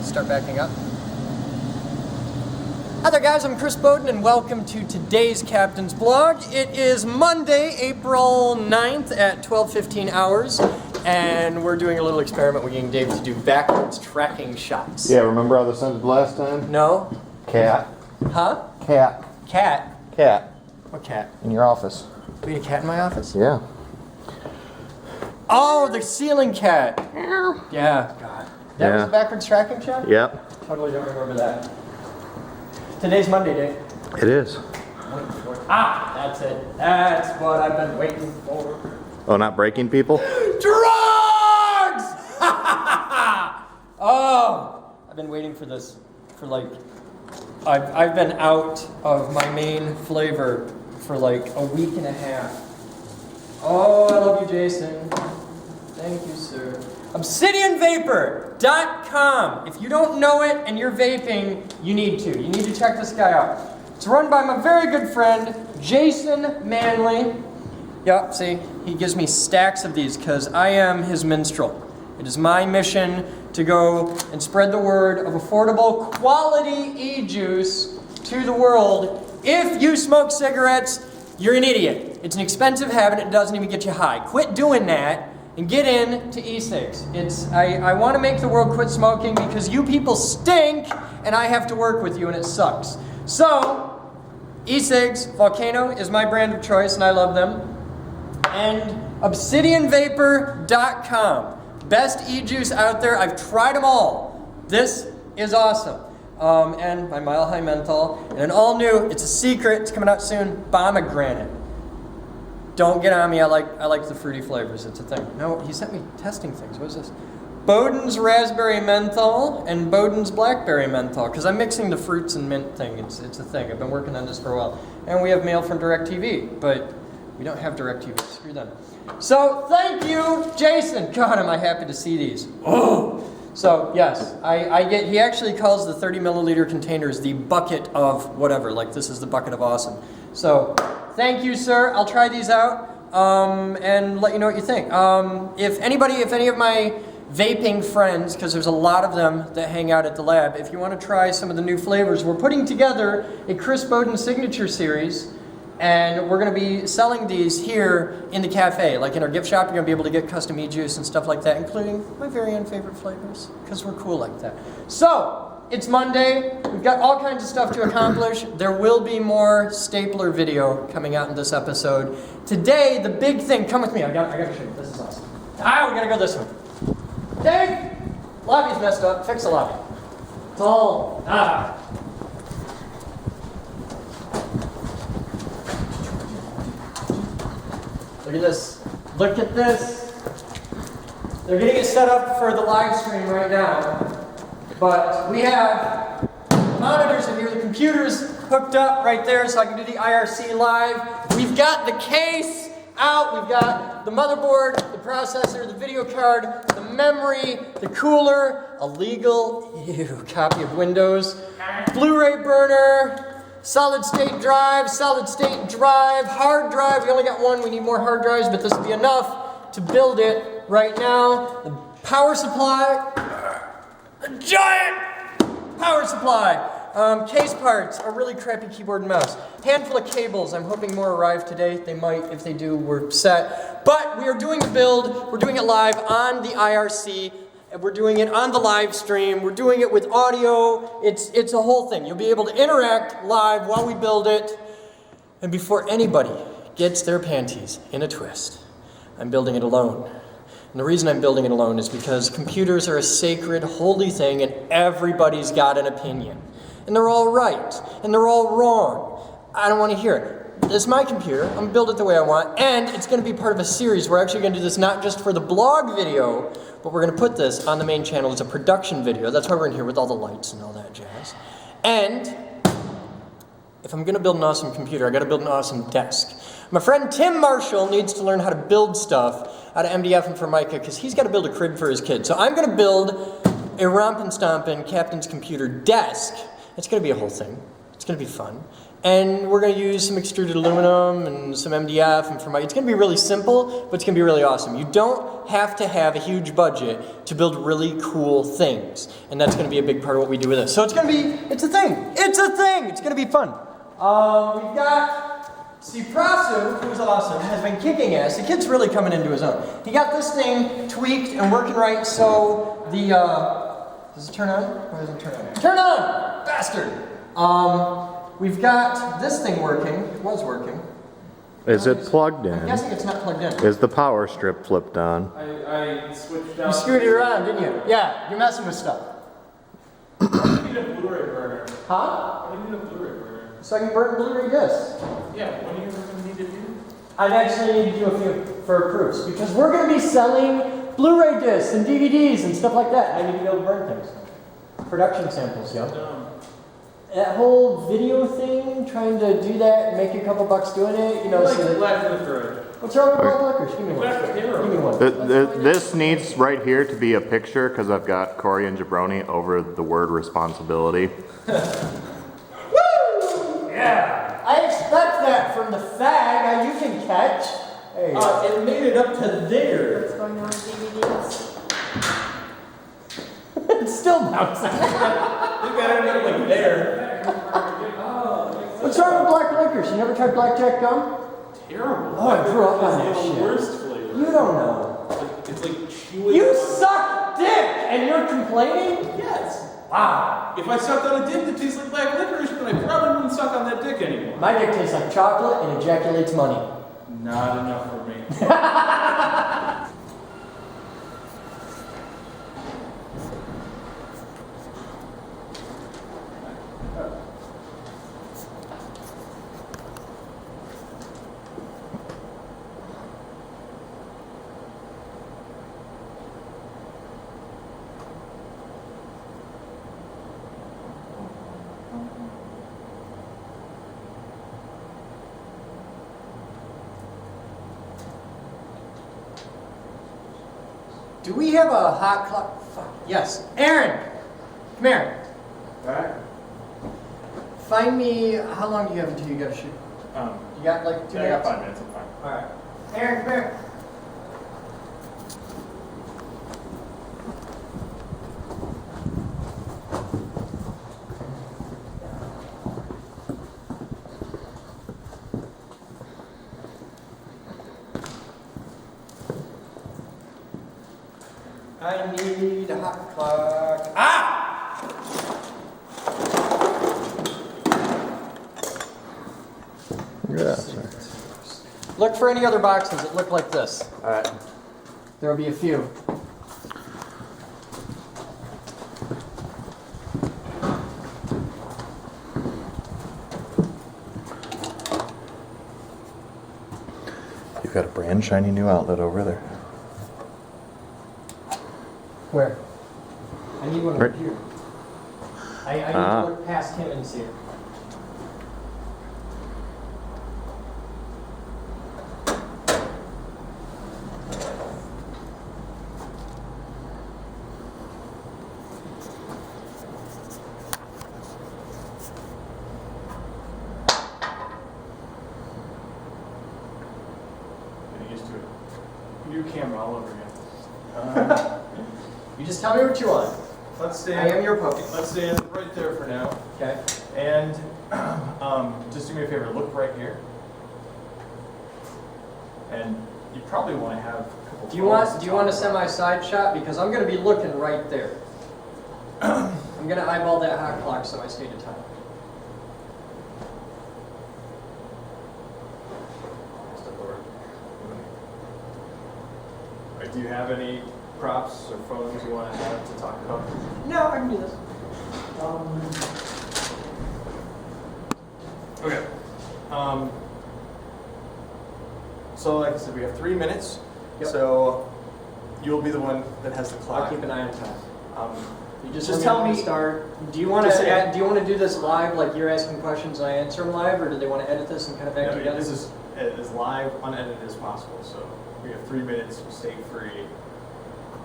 start backing up. Hi there guys, I'm Chris Boden and welcome to today's Captain's Blog. It is Monday, April 9th at 12:15 hours, and we're doing a little experiment. We're getting Dave to do backwards tracking shots. Yeah, remember how this ended last time? No? Cat. Huh? Cat. Cat? Cat. What cat? In your office. We had a cat in my office? Yeah. Oh, the ceiling cat. Yeah, God. That was a backwards tracking shot? Yep. Totally don't remember that. Today's Monday, Dave. It is. Ah, that's it. That's what I've been waiting for. Oh, not breaking people? Drugs! Oh, I've been waiting for this for like, I've been out of my main flavor for like a week and a half. Oh, I love you, Jason. Thank you, sir. ObsidianVapor.com. If you don't know it and you're vaping, you need to. You need to check this guy out. It's run by my very good friend, Jason Manley. Yep, see, he gives me stacks of these because I am his minstrel. It is my mission to go and spread the word of affordable, quality e-juice to the world. If you smoke cigarettes, you're an idiot. It's an expensive habit. It doesn't even get you high. Quit doing that and get into e-cigs. I want to make the world quit smoking because you people stink and I have to work with you and it sucks. So, e-cigs, Volcano is my brand of choice and I love them. And ObsidianVapor.com. Best e-juice out there. I've tried them all. This is awesome. And my Mile High Menthol. And an all new, it's a secret, it's coming out soon, Pomegranate. Don't get on me, I like the fruity flavors, it's a thing. No, he sent me testing things, what is this? Boden's Raspberry Menthol and Boden's Blackberry Menthol, because I'm mixing the fruits and mint thing, it's a thing. I've been working on this for a while. And we have mail from DirecTV, but we don't have DirecTV, screw them. So, thank you, Jason. God, am I happy to see these. Oh! So, yes, he actually calls the 30 milliliter containers the bucket of whatever, like this is the bucket of awesome. So, thank you, sir. I'll try these out and let you know what you think. If any of my vaping friends, because there's a lot of them that hang out at the lab, if you want to try some of the new flavors, we're putting together a Chris Boden signature series, and we're going to be selling these here in the cafe. Like in our gift shop, you're going to be able to get custom e-juice and stuff like that, including my very own favorite flavors, because we're cool like that. So, it's Monday. We've got all kinds of stuff to accomplish. There will be more stapler video coming out in this episode. Today, the big thing, come with me, I gotta show you, this is awesome. We gotta go this way. Dave, lobby's messed up, fix the lobby. It's all, Look at this, look at this. They're getting it set up for the live stream right now. But we have monitors in here, the computer's hooked up right there so I can do the IRC live. We've got the case out, we've got the motherboard, the processor, the video card, the memory, the cooler, a legal copy of Windows, Blu-ray burner, solid state drive, hard drive. We only got one, we need more hard drives, but this will be enough to build it right now. The power supply. A giant power supply. Case parts, a really crappy keyboard and mouse. Handful of cables, I'm hoping more arrive today. They might, if they do, we're set. But we are doing the build, we're doing it live on the IRC, and we're doing it on the live stream, we're doing it with audio, it's a whole thing. You'll be able to interact live while we build it. And before anybody gets their panties in a twist, I'm building it alone. And the reason I'm building it alone is because computers are a sacred, holy thing and everybody's got an opinion. And they're all right, and they're all wrong. I don't want to hear it. It's my computer, I'm gonna build it the way I want, and it's gonna be part of a series. We're actually gonna do this not just for the blog video, but we're gonna put this on the main channel as a production video. That's why we're in here with all the lights and all that jazz. And if I'm gonna build an awesome computer, I gotta build an awesome desk. My friend Tim Marshall needs to learn how to build stuff out of MDF and Formica because he's got to build a crib for his kid. So I'm going to build a rompin' stompin' Captain's Computer desk. It's going to be a whole thing. It's going to be fun. And we're going to use some extruded aluminum and some MDF and it's going to be really simple, but it's going to be really awesome. You don't have to have a huge budget to build really cool things. And that's going to be a big part of what we do with this. So it's a thing. It's a thing. It's going to be fun. We've got, see, Prasu, who's awesome, has been kicking ass. The kid's really coming into his own. He got this thing tweaked and working right, so the, does it turn on? Or does it turn on? Turn on! Bastard! We've got this thing working. It was working. Is it plugged I'm in? guessing it's not plugged in. Is the power strip flipped on? I switched out. You screwed it around, didn't you? Yeah, you're messing with stuff. I need a Blu-ray burner. Huh? I need a Blu-ray burner. So I can burn Blu-ray discs. Yeah, when are you going to need to do? I'd actually need to do a few for proofs because we're going to be selling Blu-ray discs and DVDs and stuff like that. I need to be able to burn things. Production samples, yo. That whole video thing, trying to do that and make a couple bucks doing it, you know. Like So that, black liquor. what's wrong with black liquors? Give me one. That's terrible. Give me one. This needs right here to be a picture because I've got Corey and Jabroni over the word responsibility. Woo! Yeah! I expect that from the fag you can catch. Hey. It made it up to there. What's going on with DVDs? It's still bouncing. You got it like there. What's wrong with black liquors? You never tried blackjack gum? Terrible. Oh, I grew up on that It's the shit. worst flavor. You don't know. It's like chewing. You suck dick and you're complaining? Yes. Wow. If I sucked on a dick that tastes like black licorice, then I probably wouldn't suck on that dick anymore. My dick tastes like chocolate and ejaculates money. Not enough for me. Do we have a hot clock? Fuck. Yes. Aaron! Come here. Alright. Find me, how long do you have until you gotta shoot? You got like 2 I minutes? got 5 minutes, I'm fine. Alright. Aaron, come here. I need a hot clock. Ah! Yeah. Sorry. Look for any other boxes that look like this. Alright. There'll be a few. You've got a brand shiny new outlet over there. Where? I need one Right. over here. I need to look past him and see it. Getting used to it. New camera all over again. You just tell me what you want. Let's I am stand. your puppy. Let's stand right there for now. Okay. And just do me a favor, look right here. And you probably want to have a couple. Do you want a semi-side shot? Because I'm going to be looking right there. I'm going to eyeball that hot clock so I stay to time. Alright, do you have any props or phones you want to have to talk about? No, I can do this. Okay. So like I said, we have 3 minutes. Yep. So you'll be the one that has the clock. I'll keep an eye on time. You Just tell me. Start. Do you want Just to? say- Do you want to do this live, like you're asking questions and I answer them live, or do they want to edit this and kind of back No, together? this is as live, unedited as possible. So we have 3 minutes, stay free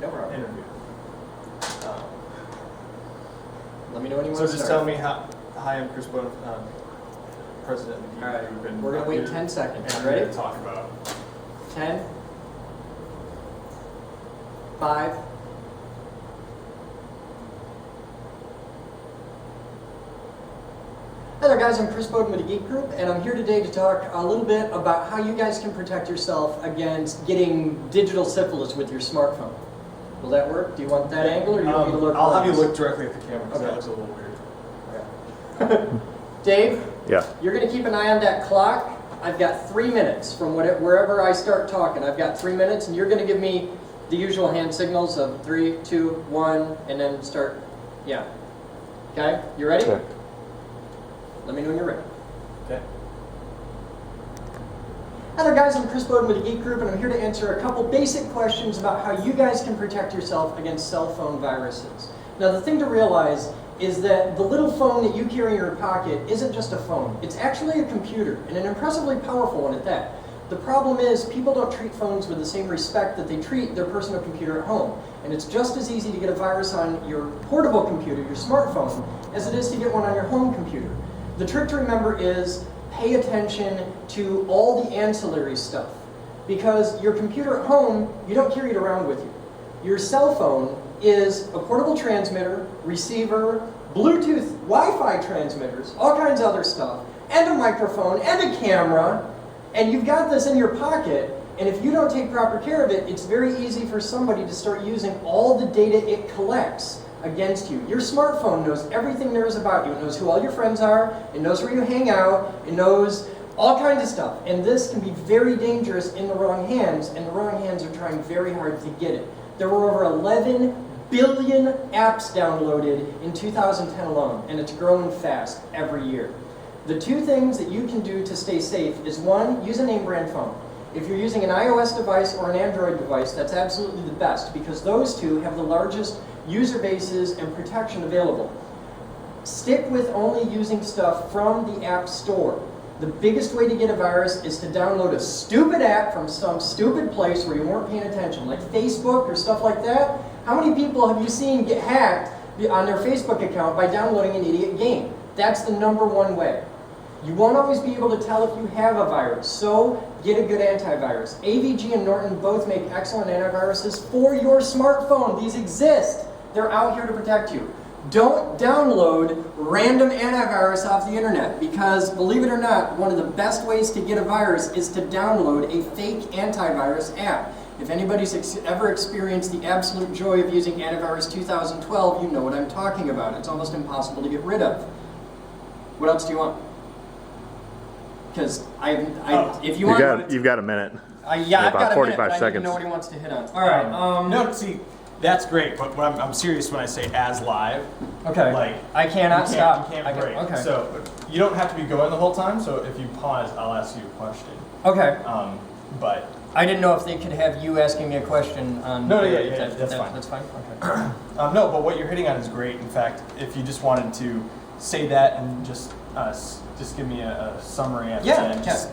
No problem. interview. Let me know when you So want to just start. tell me how. Hi, I'm Chris Boden. president of the All right, group. And we're gonna I'm wait here- 10 seconds. And I'm Ready? here to talk about. 10, 5, Hi there guys, I'm Chris Boden with the Geek Group, and I'm here today to talk a little bit about how you guys can protect yourself against getting digital syphilis with your smartphone. Will that work? Do you want that angle, or do you want me to look? I'll have you like this? look directly at the camera because Okay. that looks a little weird. Dave, Yeah. you're going to keep an eye on that clock. I've got 3 minutes from wherever I start talking. I've got 3 minutes, and you're going to give me the usual hand signals of 3, 2, 1, and then start. Yeah. Okay? You ready? Okay. Let me know when you're ready. Okay. Hi there guys, I'm Chris Boden with the Geek Group, and I'm here to answer a couple basic questions about how you guys can protect yourself against cell phone viruses. Now the thing to realize is that the little phone that you carry in your pocket isn't just a phone. It's actually a computer, and an impressively powerful one at that. The problem is people don't treat phones with the same respect that they treat their personal computer at home. And it's just as easy to get a virus on your portable computer, your smartphone, as it is to get one on your home computer. The trick to remember is pay attention to all the ancillary stuff. Because your computer at home, you don't carry it around with you. Your cell phone is a portable transmitter, receiver, Bluetooth, Wi-Fi transmitters, all kinds of other stuff, and a microphone, and a camera, and you've got this in your pocket, and if you don't take proper care of it, it's very easy for somebody to start using all the data it collects against you. Your smartphone knows everything there is about you. It knows who all your friends are, it knows where you hang out, it knows all kinds of stuff. And this can be very dangerous in the wrong hands, and the wrong hands are trying very hard to get it. There were over 11 billion apps downloaded in 2010 alone, and it's growing fast every year. The two things that you can do to stay safe is one, use a name brand phone. If you're using an iOS device or an Android device, that's absolutely the best because those two have the largest user bases and protection available. Stick with only using stuff from the App Store. The biggest way to get a virus is to download a stupid app from some stupid place where you weren't paying attention, like Facebook or stuff like that. How many people have you seen get hacked on their Facebook account by downloading an idiot game? That's the #1 way. You won't always be able to tell if you have a virus, so get a good antivirus. AVG and Norton both make excellent antiviruses for your smartphone. These exist. They're out here to protect you. Don't download random antivirus off the internet because, believe it or not, one of the best ways to get a virus is to download a fake antivirus app. If anybody's ever experienced the absolute joy of using Antivirus 2012, you know what I'm talking about. It's almost impossible to get rid of. What else do you want? Because if you want, You've got a minute. yeah, I've about got a 45 minute, but I need to seconds. know what he wants to hit on. All right. No, see, that's great, but I'm serious when I say as live. Okay. Like I cannot stop. You I can't break. okay. So you don't have to be going the whole time. So if you pause, I'll ask you a question. Okay. But I didn't know if they could have you asking me a question on. No, yeah, that's fine. That's fine. Okay. no, but what you're hitting on is great. In fact, if you just wanted to say that and just give me a summary at Yeah, the end. Just,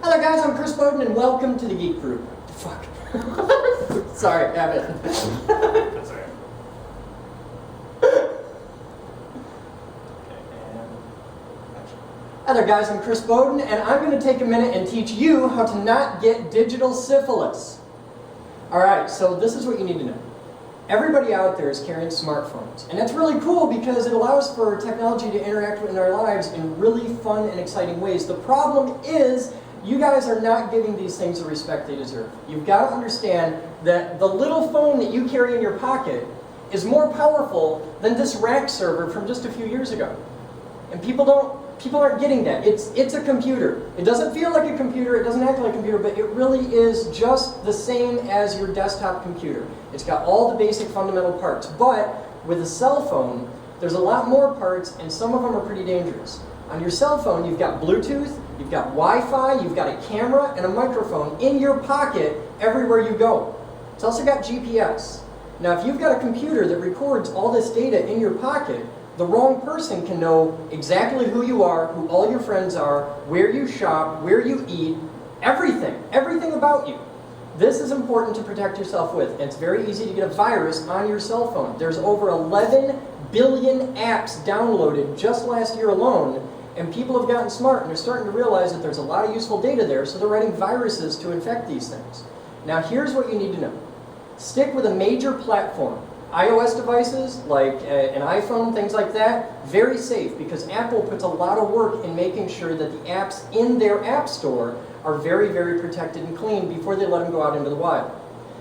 Hello guys, I'm Chris Boden and welcome to the Geek Group. Fuck. Sorry, have it. That's all right. Hi there guys, I'm Chris Boden and I'm going to take a minute and teach you how to not get digital syphilis. Alright, so this is what you need to know. Everybody out there is carrying smartphones, and that's really cool because it allows for technology to interact in our lives in really fun and exciting ways. The problem is, you guys are not giving these things the respect they deserve. You've got to understand that the little phone that you carry in your pocket is more powerful than this rack server from just a few years ago. And people aren't getting that. It's a computer. It doesn't feel like a computer, it doesn't act like a computer, but it really is just the same as your desktop computer. It's got all the basic fundamental parts. But with a cell phone, there's a lot more parts, and some of them are pretty dangerous. On your cell phone, you've got Bluetooth, you've got Wi-Fi, you've got a camera and a microphone in your pocket everywhere you go. It's also got GPS. Now, if you've got a computer that records all this data in your pocket, the wrong person can know exactly who you are, who all your friends are, where you shop, where you eat, everything about you. This is important to protect yourself with, and it's very easy to get a virus on your cell phone. There's over 11 billion apps downloaded just last year alone, and people have gotten smart and they're starting to realize that there's a lot of useful data there, so they're writing viruses to infect these things. Now here's what you need to know. Stick with a major platform. iOS devices, like an iPhone, things like that, very safe because Apple puts a lot of work in making sure that the apps in their app store are very, very protected and clean before they let them go out into the wild.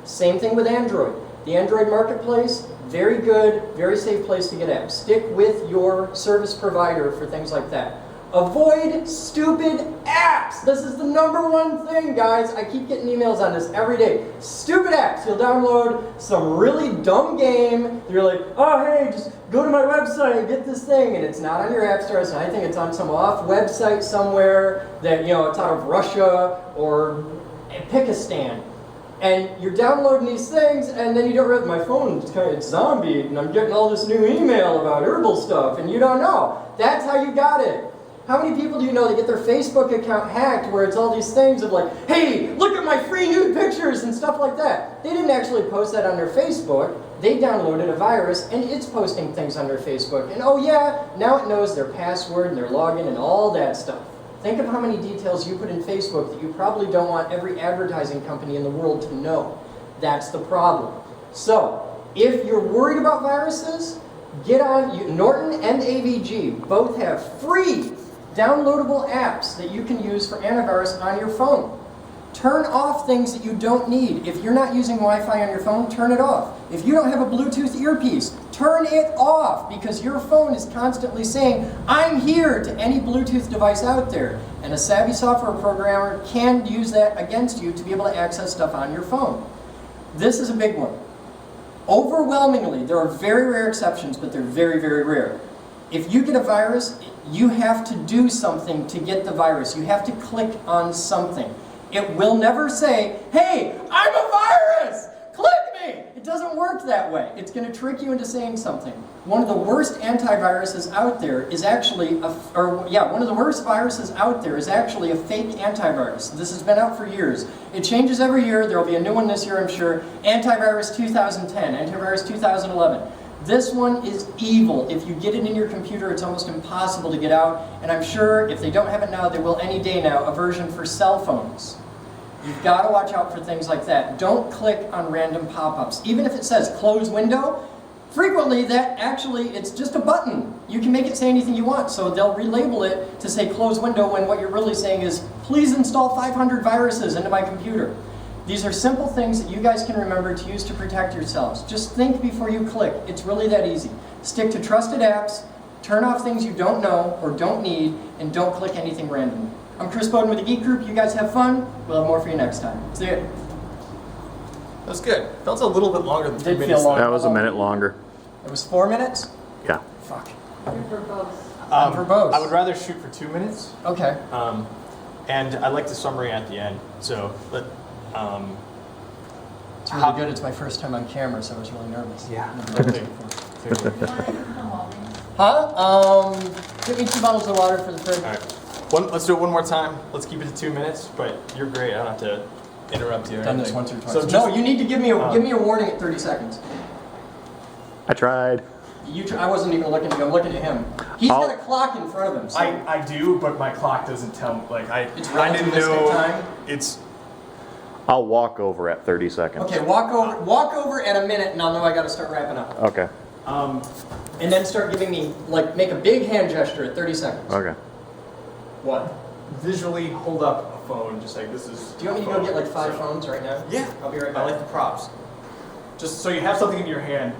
Same thing with Android. The Android marketplace, very good, very safe place to get apps. Stick with your service provider for things like that. Avoid stupid apps. This is the #1 thing, guys. I keep getting emails on this every day. Stupid apps. You'll download some really dumb game. You're like, oh, hey, just go to my website and get this thing. And it's not on your app store. I think it's on some off website somewhere that, you know, it's out of Russia or Pakistan. And you're downloading these things, and then you don't realize my phone is kind of zombie, and I'm getting all this new email about herbal stuff, and you don't know. That's how you got it. How many people do you know that get their Facebook account hacked where it's all these things of like, hey, look at my free nude pictures and stuff like that? They didn't actually post that on their Facebook. They downloaded a virus and it's posting things on their Facebook. And oh yeah, now it knows their password and their login and all that stuff. Think of how many details you put in Facebook that you probably don't want every advertising company in the world to know. That's the problem. So, if you're worried about viruses, get on, Norton and AVG both have free downloadable apps that you can use for antivirus on your phone. Turn off things that you don't need. If you're not using Wi-Fi on your phone, turn it off. If you don't have a Bluetooth earpiece, turn it off because your phone is constantly saying, I'm here to any Bluetooth device out there. And a savvy software programmer can use that against you to be able to access stuff on your phone. This is a big one. Overwhelmingly, there are very rare exceptions, but they're very, very rare. If you get a virus, you have to do something to get the virus. You have to click on something. It will never say, hey, I'm a virus! Click me! It doesn't work that way. It's going to trick you into saying something. One of the worst antiviruses out there is actually, one of the worst viruses out there is actually a fake antivirus. This has been out for years. It changes every year. There will be a new one this year, I'm sure. Antivirus 2010, Antivirus 2011. This one is evil. If you get it in your computer, it's almost impossible to get out. And I'm sure if they don't have it now, they will any day now, a version for cell phones. You've got to watch out for things like that. Don't click on random pop-ups. Even if it says close window, frequently that actually, it's just a button. You can make it say anything you want, so they'll relabel it to say close window when what you're really saying is, please install 500 viruses into my computer. These are simple things that you guys can remember to use to protect yourselves. Just think before you click. It's really that easy. Stick to trusted apps, turn off things you don't know or don't need, and don't click anything randomly. I'm Chris Boden with the Geek Group. You guys have fun. We'll have more for you next time. See ya. That was good. Felt a little bit longer than 3 Did feel minutes. long. That was a minute longer. It was 4 minutes? Yeah. Fuck. You're verbose. Verbose. I would rather shoot for 2 minutes, Okay. and I like the summary at the end. So It's really good. It's my first time on camera, so I was really nervous. Yeah. Okay. Huh? Give me 2 bottles of water for the fridge. All right. Let's do it one more time. Let's keep it to 2 minutes. But you're great. I don't have to interrupt you. Or Done this anything. once or twice. So No, you need to give me a warning at 30 seconds. I tried. I wasn't even looking at you. I'm looking at him. He's got a clock in front of him. So I do, but my clock doesn't tell me. Like I It's didn't relativistic know. time? It's I'll walk over at 30 seconds. Okay, walk over at a minute, and I'll know I got to start wrapping up. Okay. And then start giving me, like, make a big hand gesture at 30 seconds. Okay. What? visually hold up a phone, just like this is. Do you want me to go get like 5 phones right now? Yeah. I'll be right I back. like the props. Just so you have something in your hand.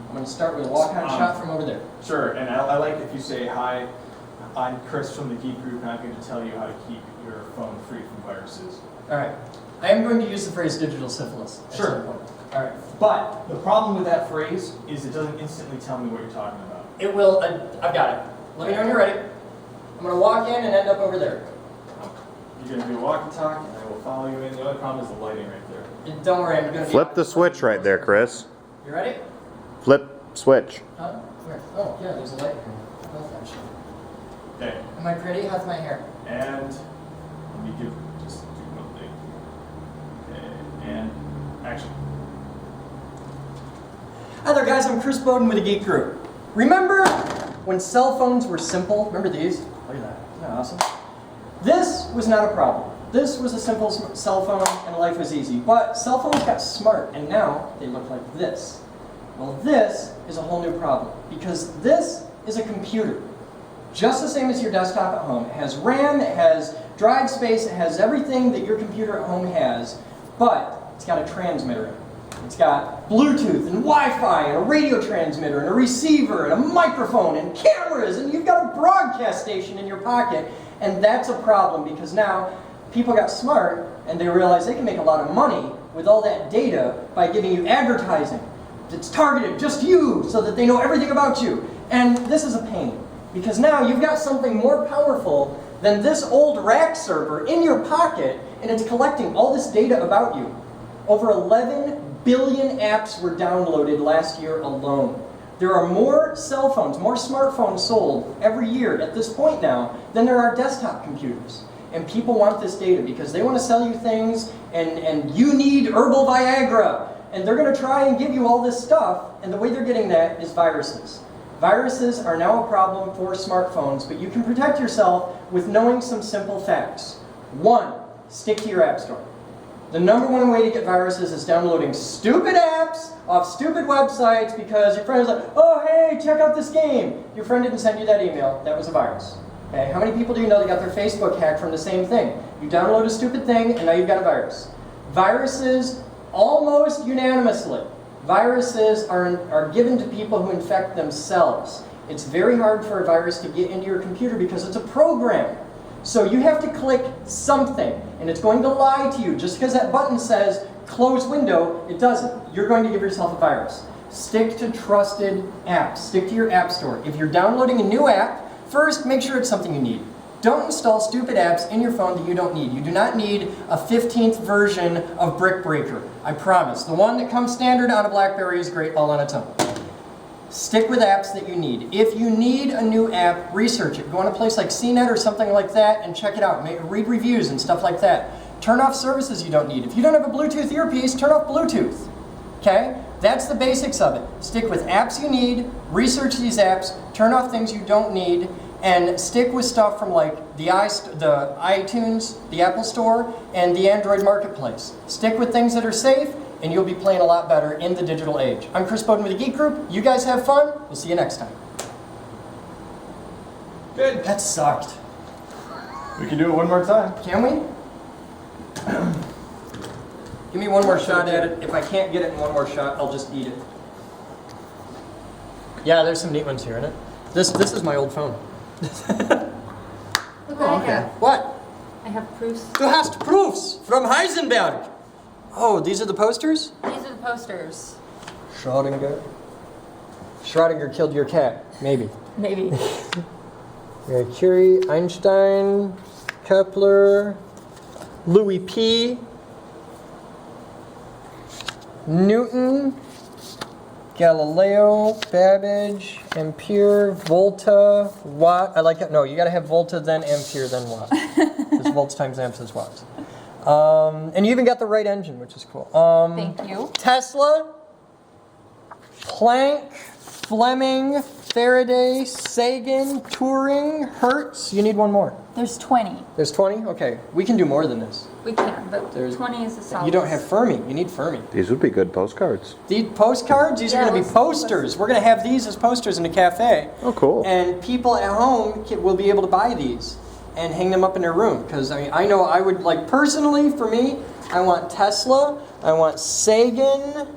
I'm going to start with a walk-on shot from over there. Sure, and I like if you say, hi, I'm Chris from the Geek Group, and I'm going to tell you how to keep your phone free from viruses. All right. I am going to use the phrase digital syphilis. at Sure. some point. All right. But the problem with that phrase is it doesn't instantly tell me what you're talking about. It will, I've got it. Let me know when you're ready. I'm going to walk in and end up over there. You're going to do a walk and talk, and I will follow you in. The only problem is the lighting right there. Don't worry, I'm going to Flip the switch right there, Chris. You ready? Flip switch. Huh? Where? Oh, yeah, there's a light here. Love that shit. Okay, Am I pretty? How's my hair? and let me give just do one thing. Okay. guys, I'm Chris Boden with the Geek Group. Remember when cell phones were simple? Remember these? Look at that. Isn't that awesome? This was not a problem. This was a simple cell phone and life was easy. But cell phones got smart and now they look like this. Well, this is a whole new problem because this is a computer. Just the same as your desktop at home. It has RAM, it has drive space, it has everything that your computer at home has, but it's got a transmitter in it. It's got Bluetooth and Wi-Fi and a radio transmitter and a receiver and a microphone and cameras, and you've got a broadcast station in your pocket, and that's a problem because now people got smart and they realized they can make a lot of money with all that data by giving you advertising. It's targeted just you so that they know everything about you. And this is a pain because now you've got something more powerful than this old rack server in your pocket, and it's collecting all this data about you. Over 11 billion apps were downloaded last year alone. There are more cell phones, more smartphones sold every year at this point now than there are desktop computers. And people want this data because they want to sell you things, and you need herbal Viagra. And they're going to try and give you all this stuff, and the way they're getting that is viruses. Viruses are now a problem for smartphones, but you can protect yourself with knowing some simple facts. 1, stick to your app store. The #1 way to get viruses is downloading stupid apps off stupid websites because your friend is like, oh hey, check out this game. Your friend didn't send you that email, that was a virus. Okay? How many people do you know that got their Facebook hacked from the same thing? You download a stupid thing and now you've got a virus. Viruses, almost unanimously, viruses are given to people who infect themselves. It's very hard for a virus to get into your computer because it's a program. So you have to click something, and it's going to lie to you. Just because that button says close window, it doesn't. You're going to give yourself a virus. Stick to trusted apps. Stick to your app store. If you're downloading a new app, first make sure it's something you need. Don't install stupid apps in your phone that you don't need. You do not need a 15th version of Brick Breaker. I promise. The one that comes standard on a BlackBerry is great all on its own. Stick with apps that you need. If you need a new app, research it. Go on a place like CNET or something like that and check it out. Read reviews and stuff like that. Turn off services you don't need. If you don't have a Bluetooth earpiece, turn off Bluetooth. Okay? That's the basics of it. Stick with apps you need, research these apps, turn off things you don't need, and stick with stuff from like the iTunes, the Apple Store, and the Android Marketplace. Stick with things that are safe, and you'll be playing a lot better in the digital age. I'm Chris Boden with the Geek Group. You guys have fun. We'll see you next time. Good. That sucked. We can do it one more time. Can we? Give me one more shot at it. If I can't get it in one more shot, I'll just eat it. Yeah, there's some neat ones here in it. This is my old phone. Look what I have. What? I have proofs. Du hast proofs from Heisenberg. Oh, these are the posters? These are the posters. Schrödinger. Schrödinger killed your cat. Maybe. Maybe. Curie, Einstein, Kepler, Louis P. Newton, Galileo, Babbage, Ampere, Volta, Watt. I like it. No, you got to have Volta, then Ampere, then Watt. Because volts times amps is watts. And you even got the right engine, which is cool. Thank you. Tesla, Planck, Fleming, Faraday, Sagan, Turing, Hertz. You need one more. There's 20. There's 20? Okay. We can do more than this. We can, but There's- 20 is a solid. You don't have Fermi. You need Fermi. These would be good postcards. These postcards, these are Yeah, going to be let's- posters. We're going to have these as posters in a cafe. Oh, cool. And people at home will be able to buy these and hang them up in their room. Because I know I would, like, personally, for me, I want Tesla, I want Sagan,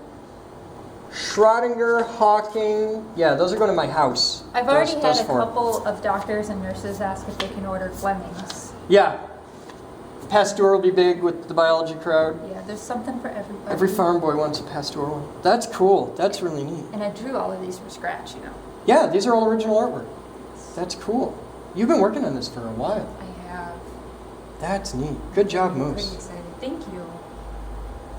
Schrödinger, Hawking. Yeah, those are going to my house. I've already Those had a four. couple of doctors and nurses ask if they can order Flemings. Yeah. Pasteur will be big with the biology crowd. Yeah, there's something for everybody. Every farm boy wants a Pasteur one. That's cool. That's really neat. And I drew all of these from scratch, you know. Yeah, these are all original artwork. That's cool. You've been working on this for a while. I have. That's neat. Good job, I'm pretty Moose. excited. Thank you.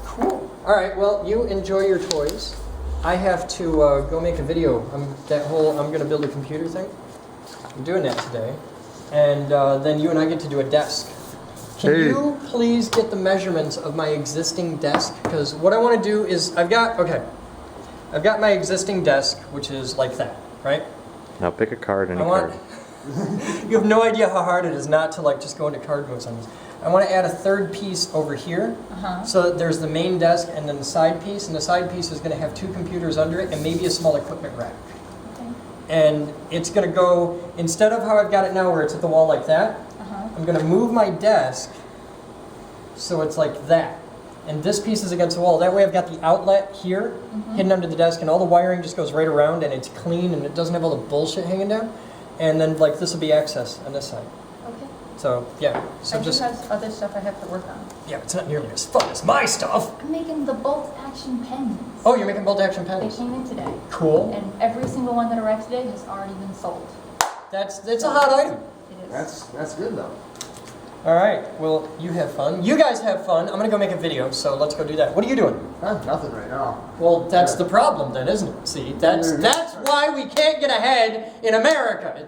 Cool. All right, well, you enjoy your toys. I have to go make a video. I'm going to build a computer thing. I'm doing that today. And then you and I get to do a desk. Can Hey. you please get the measurements of my existing desk? Because what I want to do is, I've got my existing desk, which is like that, right? Now pick a card, any I want, card. you have no idea how hard it is not to like just go into card modes on this. I want to add a third piece over here, so that there's the main desk and then the side piece, and the side piece is going to have 2 computers under it and maybe a small equipment rack. Okay. And it's going to go, instead of how I've got it now where it's at the wall like that, I'm going to move my desk so it's like that. And this piece is against the wall. That way I've got the outlet here, hidden under the desk, and all the wiring just goes right around, and it's clean, and it doesn't have all the bullshit hanging down. And then like this will be access on this side. Okay. So yeah, so I just, do have other stuff I have to work on. yeah, it's not nearly as fun as my stuff. I'm making the bolt action pens. Oh, you're making bolt action They pens. came in today. Cool. And every single one that arrived today has already been sold. That's a hot item. It is. That's good though. All right, well, you have fun. You guys have fun. I'm gonna go make a video, so let's go do that. What are you doing? Nothing right now. Well, that's the problem then, isn't it? See, that's why we can't get ahead in America.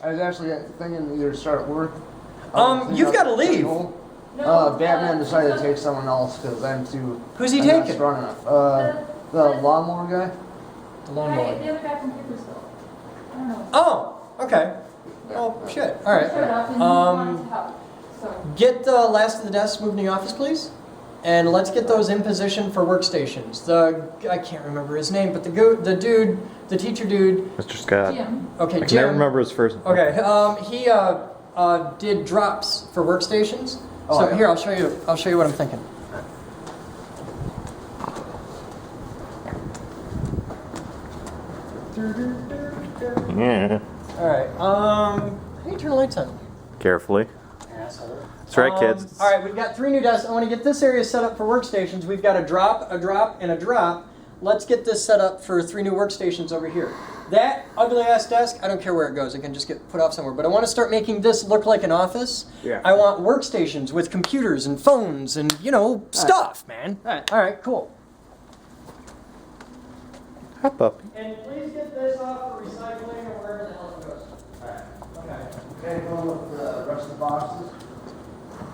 I was actually thinking either start work. You've got to leave. Batman decided to take someone else because I'm too. Who's he I'm not taking? strong enough. The lawnmower guy. The lawnmower. The other guy from Coopersville. I don't know. Oh, okay. Oh, shit. All right. Started off and he wanted to help. So. Get the last of the desks moved in the office, please. And let's get those in position for workstations. I can't remember his name, but the teacher dude. Mr. Scott. Jim. Okay, I can Jim. never remember his first name. Okay, he did drops for workstations. Oh, So yeah. here, I'll show you what I'm thinking. Yeah. All right. How do you turn the lights on? Carefully. Asshole. That's right, kids. All right, we've got 3 new desks. I want to get this area set up for workstations. We've got a drop, and a drop. Let's get this set up for 3 new workstations over here. That ugly ass desk, I don't care where it goes. It can just get put off somewhere. But I want to start making this look like an office. Yeah. I want workstations with computers and phones and, stuff, man. All right, cool. Hi, puppy. And please get this off for recycling or wherever the hell it goes. All right. Okay. Okay, going with the rest of the boxes.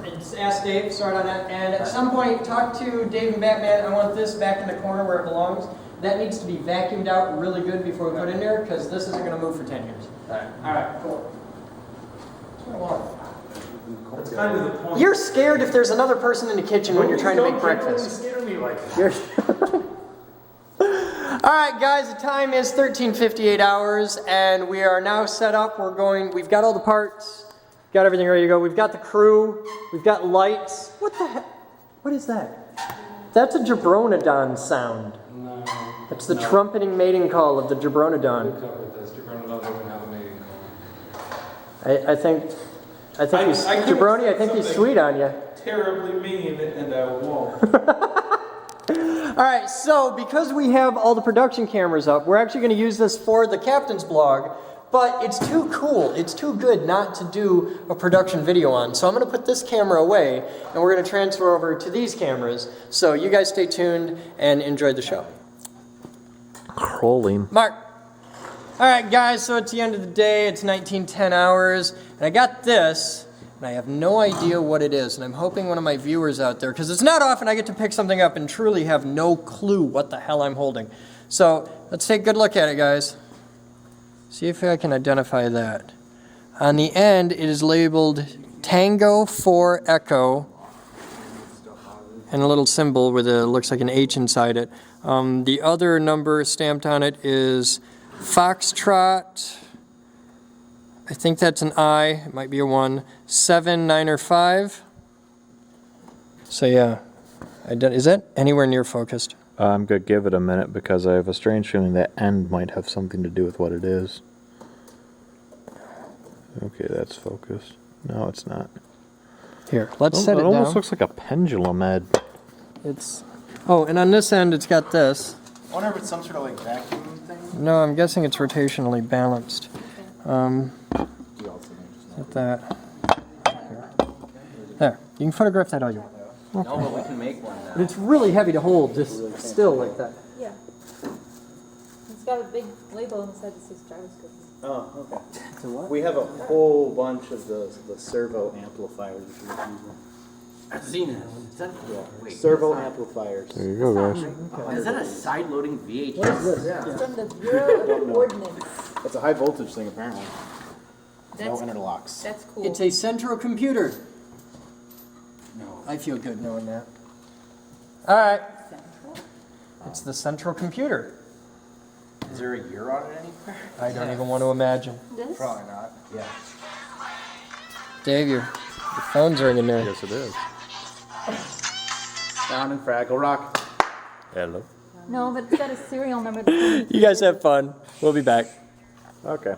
It's ask Dave, start on that. And at some point, talk to Dave and Batman. I want this back in the corner where it belongs. That needs to be vacuumed out really good before we put it in there, because this isn't going to move for 10 years. All right, cool. That's kind of the point. You're scared if there's another person in the kitchen when you're trying to make breakfast. Don't scare me like that. You're All right, guys, the time is 13:58 hours, and we are now set up. We've got all the parts, got everything ready to go. We've got the crew, we've got lights. What the heck? What is that? That's a Jabronodon sound. No. It's the trumpeting mating call of the Jabronodon. I think he's Jabroni. I think he's sweet on you. Terribly mean, and I won't. All right, so because we have all the production cameras up, we're actually going to use this for the captain's blog, but it's too cool, it's too good not to do a production video on. So I'm going to put this camera away, and we're going to transfer over to these cameras. So you guys stay tuned and enjoy the show. Rolling. Mark. All right, guys, so it's the end of the day. It's 19:10 hours, and I got this, and I have no idea what it is, and I'm hoping one of my viewers out there, because it's not often I get to pick something up and truly have no clue what the hell I'm holding. So let's take a good look at it, guys. See if I can identify that. On the end, it is labeled Tango 4 Echo, and a little symbol with looks like an H inside it. The other number stamped on it is Foxtrot, I think that's an I, it might be a 1, 7, 9, or 5. So yeah, is that anywhere near focused? I'm going to give it a minute because I have a strange feeling that end might have something to do with what it is. Okay, that's focused. No, it's not. Here, let's set it It down. almost looks like a pendulum, Ed. Oh, and on this end it's got this. I wonder if it's some sort of like vacuum thing. No, I'm guessing it's rotationally balanced. Set that. Here. There, you can photograph that all you want. No, but we can make one now. But it's really heavy to hold, just still like that. Yeah. It's got a big label inside that says JavaScript. Oh, okay. We have a whole bunch of the servo amplifiers that we're using. I've seen it. Is that, wait, Servo amplifiers. There you go, guys. is that a side-loading VHS? Yeah. From the Bureau of Ordnance. That's a high voltage thing apparently. No That's, interlocks. that's cool. It's a central computer. No. I feel good knowing that. All right. It's the central computer. Is there a year on it anywhere? I don't even want to imagine. This? Probably not. Yeah. Dave, your phone's ringing there. Yes, it is. Down in Fraggle Rock. Hello. No, but it's got a serial number. That You guys have fun. We'll be back. Okay.